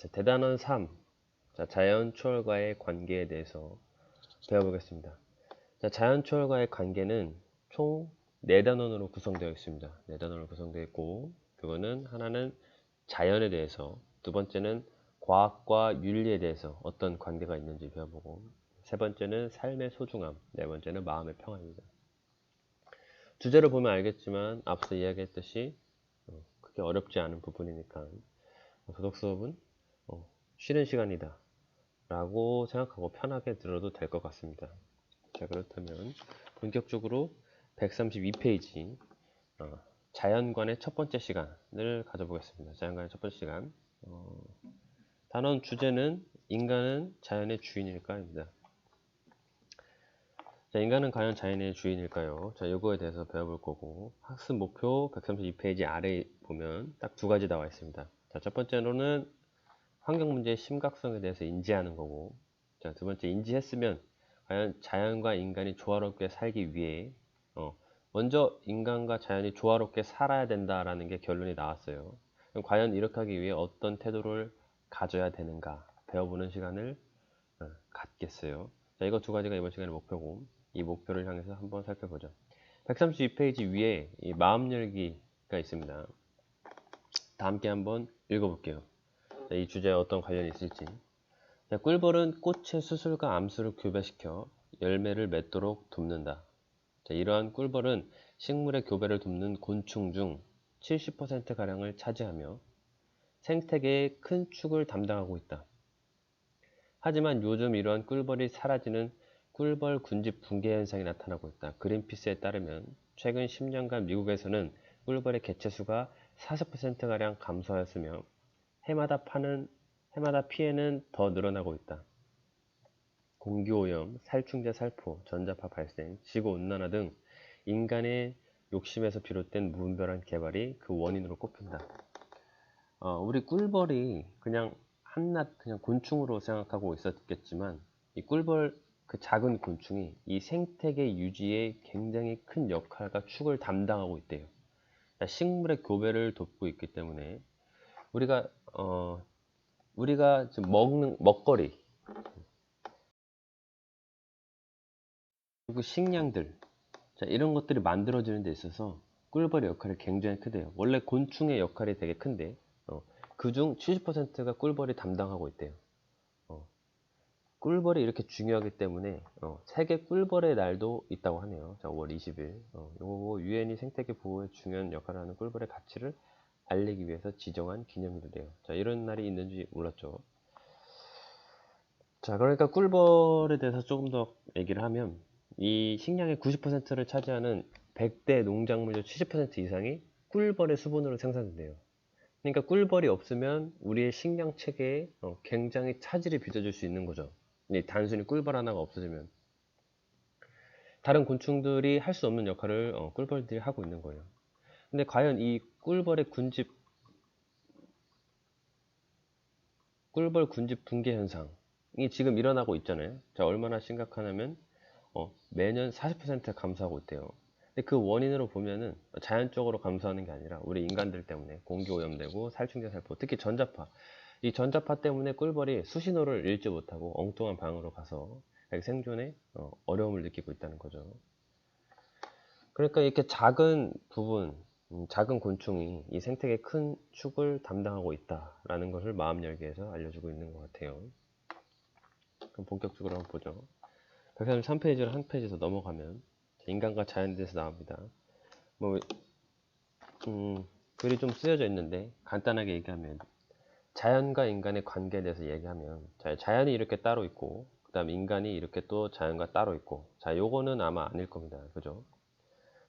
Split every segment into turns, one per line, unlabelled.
자, 대단원 3. 자, 자연 초월과의 관계에 대해서 배워보겠습니다. 자, 자연 초월과의 관계는 총 4단원으로 구성되어 있습니다. 4단원으로 구성되어 있고, 그거는 하나는 자연에 대해서, 두 번째는 과학과 윤리에 대해서 어떤 관계가 있는지 배워보고, 세 번째는 삶의 소중함, 네 번째는 마음의 평화입니다. 주제를 보면 알겠지만 앞서 이야기했듯이 그게 어렵지 않은 부분이니까 도덕 수업은 쉬는 시간이다 라고 생각하고 편하게 들어도 될 것 같습니다. 자, 그렇다면 본격적으로 132페이지 자연관의 첫 번째 시간을 가져보겠습니다. 자연관의 첫 번째 시간 단원 주제는 인간은 자연의 주인일까입니다. 자, 인간은 과연 자연의 주인일까요? 자, 요거에 대해서 배워볼 거고, 학습 목표 132페이지 아래에 보면 딱 두 가지 나와 있습니다. 자, 첫 번째로는 환경 문제의 심각성에 대해서 인지하는 거고, 자, 두 번째 인지했으면 과연 자연과 인간이 조화롭게 살기 위해 먼저 인간과 자연이 조화롭게 살아야 된다라는 게 결론이 나왔어요. 그럼 과연 이렇게 하기 위해 어떤 태도를 가져야 되는가 배워보는 시간을 갖겠어요. 자, 이거 두 가지가 이번 시간의 목표고, 이 목표를 향해서 한번 살펴보죠. 132페이지 위에 이 마음 열기가 있습니다. 다 함께 한번 읽어볼게요. 자, 이 주제에 어떤 관련이 있을지. 자, 꿀벌은 꽃의 수술과 암수를 교배시켜 열매를 맺도록 돕는다. 자, 이러한 꿀벌은 식물의 교배를 돕는 곤충 중 70%가량을 차지하며 생태계의 큰 축을 담당하고 있다. 하지만 요즘 이러한 꿀벌이 사라지는 꿀벌 군집 붕괴 현상이 나타나고 있다. 그린피스에 따르면 최근 10년간 미국에서는 꿀벌의 개체수가 40%가량 감소하였으며 해마다 피해는 더 늘어나고 있다. 공기오염, 살충제 살포, 전자파 발생, 지구온난화 등 인간의 욕심에서 비롯된 무분별한 개발이 그 원인으로 꼽힌다. 우리 꿀벌이 그냥 한낱 그냥 곤충으로 생각하고 있었겠지만 이 꿀벌 그 작은 곤충이 이 생태계 유지에 굉장히 큰 역할과 축을 담당하고 있대요. 식물의 교배를 돕고 있기 때문에 우리가 지금 먹는 먹거리 그리고 식량들 자, 이런 것들이 만들어지는 데 있어서 꿀벌의 역할이 굉장히 크대요. 원래 곤충의 역할이 되게 큰데 그중 70%가 꿀벌이 담당하고 있대요. 꿀벌이 이렇게 중요하기 때문에 세계 꿀벌의 날도 있다고 하네요. 자, 5월 20일 요거 유엔이 생태계 보호에 중요한 역할을 하는 꿀벌의 가치를 알리기 위해서 지정한 기념일이래요. 자, 이런 날이 있는지 몰랐죠. 자, 그러니까 꿀벌에 대해서 조금 더 얘기를 하면 이 식량의 90%를 차지하는 100대 농작물의 70% 이상이 꿀벌의 수분으로 생산된대요. 그러니까 꿀벌이 없으면 우리의 식량 체계에 굉장히 차질이 빚어질 수 있는 거죠. 단순히 꿀벌 하나가 없어지면 다른 곤충들이 할 수 없는 역할을 꿀벌들이 하고 있는 거예요. 근데 과연 이 꿀벌 군집 붕괴 현상이 지금 일어나고 있잖아요. 자, 얼마나 심각하냐면 매년 40% 감소하고 있대요. 근데 그 원인으로 보면은 자연적으로 감소하는 게 아니라 우리 인간들 때문에 공기 오염되고 살충제 살포, 특히 전자파. 이 전자파 때문에 꿀벌이 수신호를 읽지 못하고 엉뚱한 방으로 가서 생존에 어려움을 느끼고 있다는 거죠. 그러니까 이렇게 작은 부분, 작은 곤충이 이 생태계의 큰 축을 담당하고 있다라는 것을 마음 열기에서 알려주고 있는 것 같아요. 그럼 본격적으로 한번 보죠. 133페이지를 한 페이지 더 넘어가면 인간과 자연에 대해서 나옵니다. 글이 좀 쓰여져 있는데 간단하게 얘기하면 자연과 인간의 관계에 대해서 얘기하면 자연이 이렇게 따로 있고 그 다음 인간이 이렇게 또 자연과 따로 있고 자, 요거는 아마 아닐 겁니다. 그죠?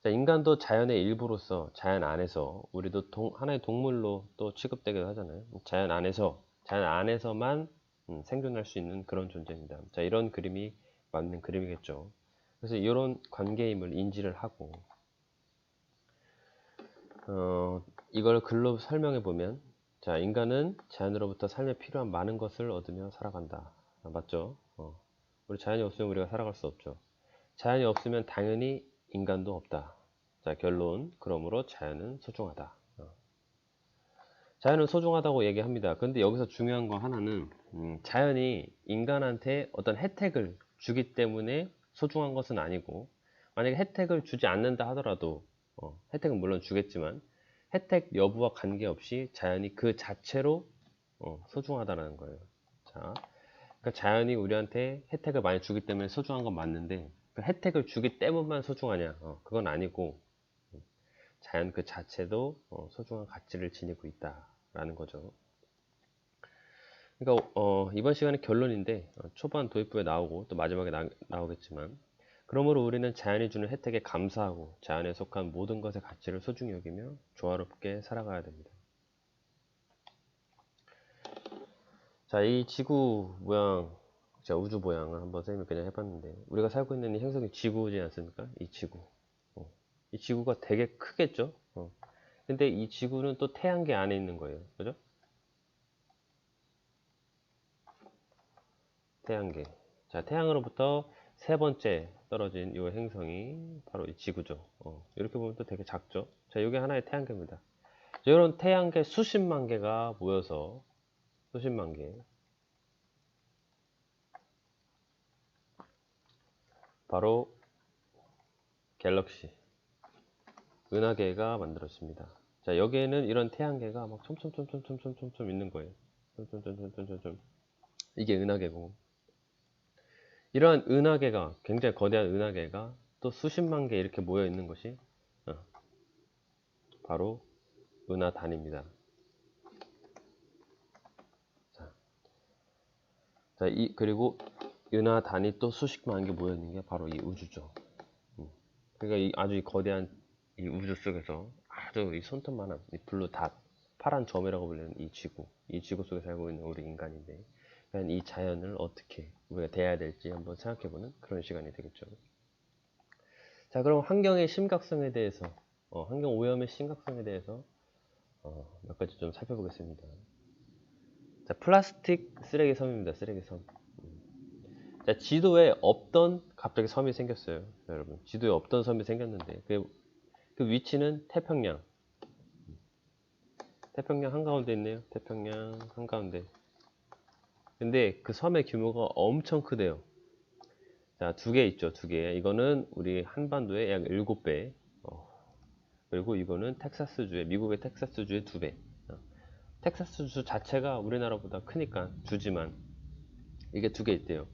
자, 인간도 자연의 일부로서 자연 안에서 우리도 하나의 동물로 또 취급되기도 하잖아요. 자연 안에서만 생존할 수 있는 그런 존재입니다. 자, 이런 그림이 맞는 그림이겠죠. 그래서 이런 관계임을 인지를 하고 이걸 글로 설명해 보면 자, 인간은 자연으로부터 삶에 필요한 많은 것을 얻으며 살아간다. 맞죠? 우리 자연이 없으면 우리가 살아갈 수 없죠. 자연이 없으면 당연히 인간도 없다. 자, 결론. 그러므로 자연은 소중하다. 자연은 소중하다고 얘기합니다. 근데 여기서 중요한 거 하나는 자연이 인간한테 어떤 혜택을 주기 때문에 소중한 것은 아니고, 만약에 혜택을 주지 않는다 하더라도 혜택은 물론 주겠지만 혜택 여부와 관계없이 자연이 그 자체로 소중하다는 거예요. 자, 그러니까 자연이 우리한테 혜택을 많이 주기 때문에 소중한 건 맞는데, 그 혜택을 주기 때문만 소중하냐? 그건 아니고 자연 그 자체도 소중한 가치를 지니고 있다라는 거죠. 그러니까 이번 시간에 결론인데, 초반 도입부에 나오고 또 마지막에 나오겠지만, 그러므로 우리는 자연이 주는 혜택에 감사하고 자연에 속한 모든 것의 가치를 소중히 여기며 조화롭게 살아가야 됩니다. 자, 이 지구 모양, 자, 우주 모양을 한번 선생님이 그냥 해봤는데, 우리가 살고 있는 이 행성이 지구지 않습니까? 이 지구. 이 지구가 되게 크겠죠? 근데 이 지구는 또 태양계 안에 있는 거예요. 그죠? 태양계. 자, 태양으로부터 세 번째 떨어진 이 행성이 바로 이 지구죠. 이렇게 보면 또 되게 작죠? 자, 이게 하나의 태양계입니다. 이런 태양계 수십만 개가 모여서, 수십만 개. 바로 갤럭시, 은하계가 만들어집니다. 자, 여기에는 이런 태양계가 막 촘촘촘촘촘촘 있는 거예요. 촘촘촘촘촘. 이게 은하계고, 이러한 은하계가, 굉장히 거대한 은하계가 또 수십만 개 이렇게 모여 있는 것이 바로 은하단입니다. 자, 그리고 은하단이 또 수십만 개 모여 있는 게 바로 이 우주죠. 그러니까 아주 거대한 이 우주 속에서 아주 이 손톱만한 이 블루 닷, 파란 점이라고 불리는 이 지구 속에 살고 있는 우리 인간인데, 그러니까 이 자연을 어떻게 우리가 대해야 될지 한번 생각해보는 그런 시간이 되겠죠. 자, 그럼 환경의 심각성에 대해서, 환경 오염의 심각성에 대해서 몇 가지 좀 살펴보겠습니다. 자, 플라스틱 쓰레기 섬입니다. 쓰레기 섬. 자, 지도에 없던 갑자기 섬이 생겼어요. 자, 여러분, 지도에 없던 섬이 생겼는데 그 위치는 태평양. 태평양 한가운데 있네요. 태평양 한가운데. 근데 그 섬의 규모가 엄청 크대요. 자, 두 개 있죠. 두 개. 이거는 우리 한반도의 약 7배. 그리고 이거는 텍사스주의, 미국의 텍사스주의 2배. 텍사스주 자체가 우리나라보다 크니까 주지만 이게 두 개 있대요.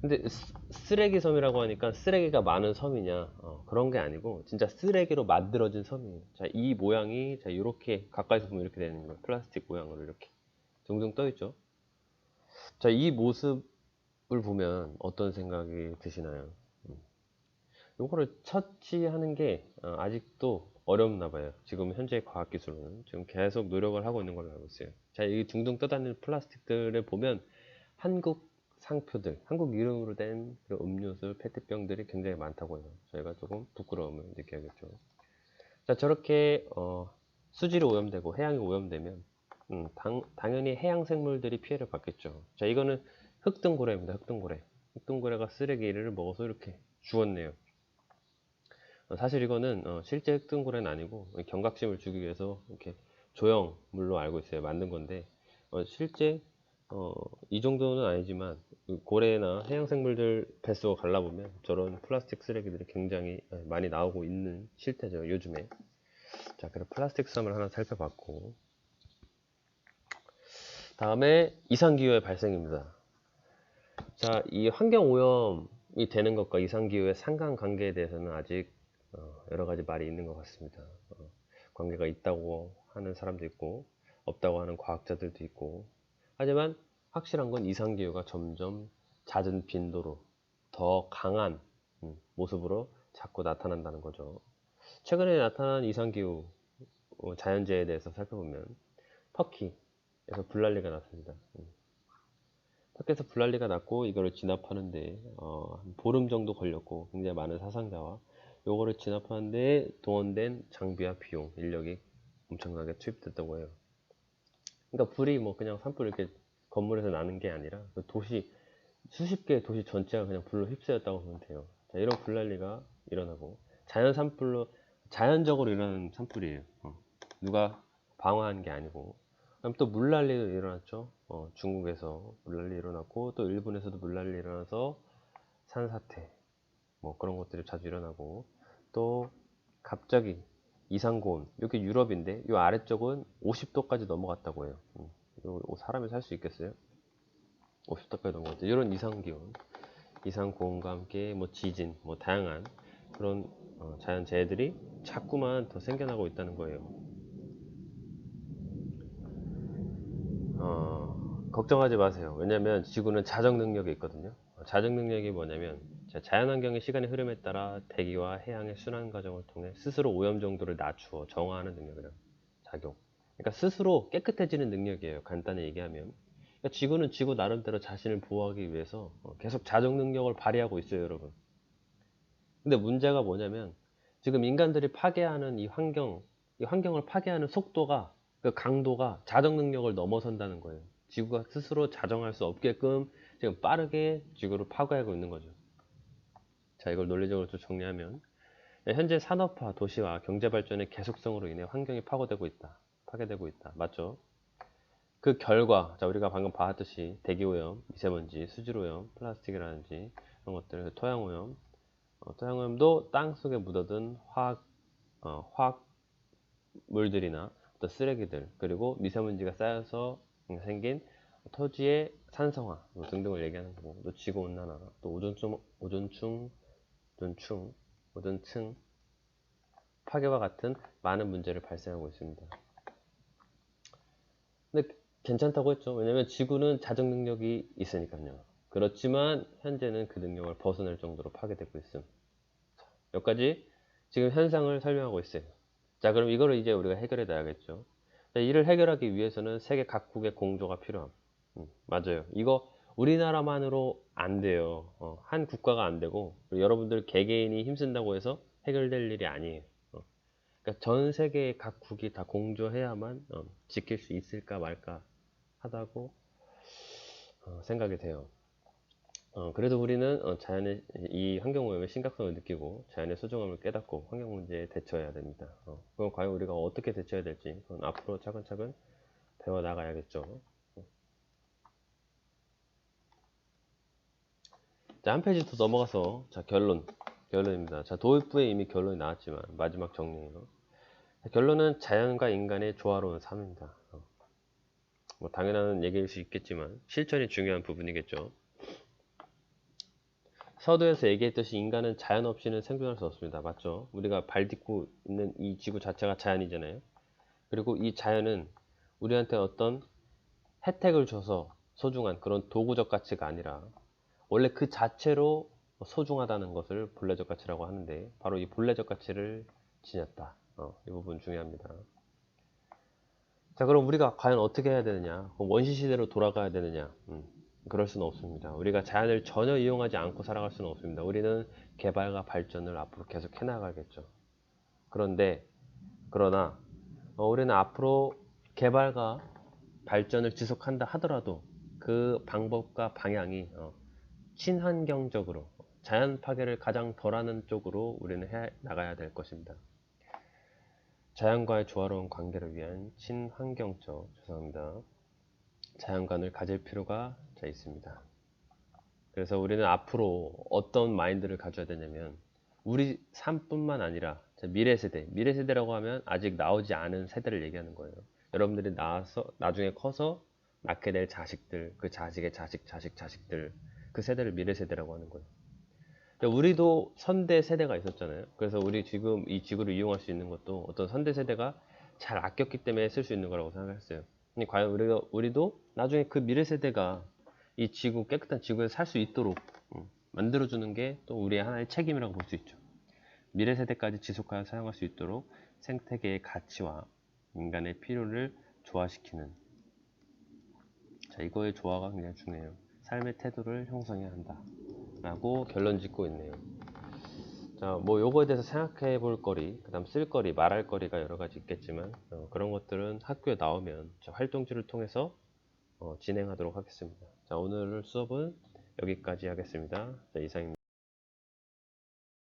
근데 쓰레기 섬이라고 하니까 쓰레기가 많은 섬이냐, 그런 게 아니고 진짜 쓰레기로 만들어진 섬이에요. 자, 이 모양이 자, 이렇게 가까이서 보면 이렇게 되는 거예요. 플라스틱 모양으로 이렇게 둥둥 떠 있죠. 자, 이 모습을 보면 어떤 생각이 드시나요? 요거를 처치하는 게 아직도 어렵나 봐요. 지금 현재 과학기술로는 지금 계속 노력을 하고 있는 걸로 알고 있어요. 자, 이 둥둥 떠다니는 플라스틱들을 보면 한국 상표들, 한국 이름으로 된 그 음료수, 페트병들이 굉장히 많다고 해요. 저희가 조금 부끄러움을 느껴야겠죠. 자, 저렇게 수질이 오염되고 해양이 오염되면 당연히 해양 생물들이 피해를 받겠죠. 자, 이거는 흑등고래입니다. 흑등고래. 흑등고래가 쓰레기를 먹어서 이렇게 죽었네요. 사실 이거는 실제 흑등고래는 아니고 경각심을 주기 위해서 이렇게 조형물로 알고 있어요. 만든 건데 실제 이 정도는 아니지만 고래나 해양생물들 뱃속을 갈라보면 저런 플라스틱 쓰레기들이 굉장히 많이 나오고 있는 실태죠. 요즘에. 자, 그래서 플라스틱 섬을 하나 살펴봤고, 다음에 이상기후의 발생입니다. 자, 이 환경오염이 되는 것과 이상기후의 상관관계에 대해서는 아직 여러 가지 말이 있는 것 같습니다. 관계가 있다고 하는 사람도 있고 없다고 하는 과학자들도 있고, 하지만 확실한 건 이상기후가 점점 잦은 빈도로 더 강한 모습으로 자꾸 나타난다는 거죠. 최근에 나타난 이상기후 자연재해에 대해서 살펴보면 터키에서 불난리가 났습니다. 터키에서 불난리가 났고 이거를 진압하는데 한 보름 정도 걸렸고 굉장히 많은 사상자와 요거를 진압하는데 동원된 장비와 비용, 인력이 엄청나게 투입됐다고 해요. 그러니까 불이 뭐 그냥 산불 이렇게 건물에서 나는 게 아니라 그 도시, 수십 개의 도시 전체가 그냥 불로 휩싸였다고 보면 돼요. 자, 이런 불난리가 일어나고 자연적으로 일어나는 산불이에요. 누가 방어한 게 아니고. 그다음 또 물난리도 일어났죠. 중국에서 물난리 일어났고, 또 일본에서도 물난리 일어나서 산사태, 뭐 그런 것들이 자주 일어나고, 또 갑자기 이상고온, 여기 유럽인데 이 아래쪽은 50도까지 넘어갔다고 해요. 이거 사람이 살 수 있겠어요? 50도까지 넘어갔죠. 이런 이상기온, 이상고온과 함께 뭐 지진, 뭐 다양한 그런 자연재해들이 자꾸만 더 생겨나고 있다는 거예요. 걱정하지 마세요. 왜냐면 지구는 자정 능력이 있거든요. 자정 능력이 뭐냐면 자연환경의 시간의 흐름에 따라 대기와 해양의 순환 과정을 통해 스스로 오염 정도를 낮추어 정화하는 능력이라 작용. 그러니까 스스로 깨끗해지는 능력이에요. 간단히 얘기하면. 그러니까 지구는 지구 나름대로 자신을 보호하기 위해서 계속 자정 능력을 발휘하고 있어요, 여러분. 근데 문제가 뭐냐면 지금 인간들이 파괴하는 이 환경을 파괴하는 속도가, 그 강도가 자정 능력을 넘어선다는 거예요. 지구가 스스로 자정할 수 없게끔 지금 빠르게 지구를 파괴하고 있는 거죠. 자, 이걸 논리적으로 좀 정리하면 현재 산업화, 도시화, 경제 발전의 계속성으로 인해 환경이 파괴되고 있다. 맞죠? 그 결과, 자, 우리가 방금 봤듯이 대기오염, 미세먼지, 수질오염, 플라스틱이라든지 이런 것들, 토양오염, 토양오염도 땅 속에 묻어든 화학물들이나 또 쓰레기들, 그리고 미세먼지가 쌓여서 생긴 토지의 산성화 등등을 얘기하는 거고, 또 지구온난화, 또 오존층 파괴와 같은 많은 문제를 발생하고 있습니다. 근데 괜찮다고 했죠. 왜냐면 지구는 자정 능력이 있으니까요. 그렇지만 현재는 그 능력을 벗어날 정도로 파괴되고 있음. 몇 가지 지금 현상을 설명하고 있어요. 자, 그럼 이거를 이제 우리가 해결해 놔야겠죠. 자, 이를 해결하기 위해서는 세계 각국의 공조가 필요함. 맞아요. 이거 우리나라만으로 안 돼요. 한 국가가 안 되고, 여러분들 개개인이 힘쓴다고 해서 해결될 일이 아니에요. 그러니까 전 세계의 각국이 다 공조해야만 지킬 수 있을까 말까 하다고 생각이 돼요. 그래도 우리는 자연의 이 환경오염의 심각성을 느끼고 자연의 소중함을 깨닫고 환경 문제에 대처해야 됩니다. 그럼 과연 우리가 어떻게 대처해야 될지 그건 앞으로 차근차근 배워 나가야겠죠. 자, 한 페이지 더 넘어가서 자, 결론입니다. 자, 도입부에 이미 결론이 나왔지만 마지막 정리예요. 자, 결론은 자연과 인간의 조화로운 삶입니다. 뭐 당연한 얘기일 수 있겠지만 실천이 중요한 부분이겠죠. 서두에서 얘기했듯이 인간은 자연 없이는 생존할 수 없습니다. 맞죠? 우리가 발 딛고 있는 이 지구 자체가 자연이잖아요. 그리고 이 자연은 우리한테 어떤 혜택을 줘서 소중한 그런 도구적 가치가 아니라 원래 그 자체로 소중하다는 것을 본래적 가치라고 하는데, 바로 이 본래적 가치를 지녔다. 이 부분 중요합니다. 자, 그럼 우리가 과연 어떻게 해야 되느냐? 원시 시대로 돌아가야 되느냐? 그럴 수는 없습니다. 우리가 자연을 전혀 이용하지 않고 살아갈 수는 없습니다. 우리는 개발과 발전을 앞으로 계속 해나가겠죠. 그러나 우리는 앞으로 개발과 발전을 지속한다 하더라도 그 방법과 방향이 친환경적으로, 자연 파괴를 가장 덜하는 쪽으로 우리는 해 나가야 될 것입니다. 자연과의 조화로운 관계를 위한 친환경적, 죄송합니다. 자연관을 가질 필요가 있습니다. 그래서 우리는 앞으로 어떤 마인드를 가져야 되냐면, 우리 삶뿐만 아니라 미래세대라고 하면 아직 나오지 않은 세대를 얘기하는 거예요. 여러분들이 나중에 커서 낳게 될 자식들, 그 자식의 자식들, 그 세대를 미래세대라고 하는 거예요. 우리도 선대 세대가 있었잖아요. 그래서 우리 지금 이 지구를 이용할 수 있는 것도 어떤 선대 세대가 잘 아꼈기 때문에 쓸 수 있는 거라고 생각했어요. 과연 우리도 나중에 그 미래 세대가 이 깨끗한 지구에 살 수 있도록 만들어주는 게 또 우리의 하나의 책임이라고 볼 수 있죠. 미래 세대까지 지속하여 사용할 수 있도록 생태계의 가치와 인간의 필요를 조화시키는, 자, 이거의 조화가 굉장히 중요해요. 삶의 태도를 형성해야 한다 라고 결론 짓고 있네요. 자, 뭐 요거에 대해서 생각해 볼 거리, 그 다음 쓸 거리, 말할 거리가 여러 가지 있겠지만 그런 것들은 학교에 나오면 활동지를 통해서 진행하도록 하겠습니다. 자, 오늘 수업은 여기까지 하겠습니다. 자, 이상입니다.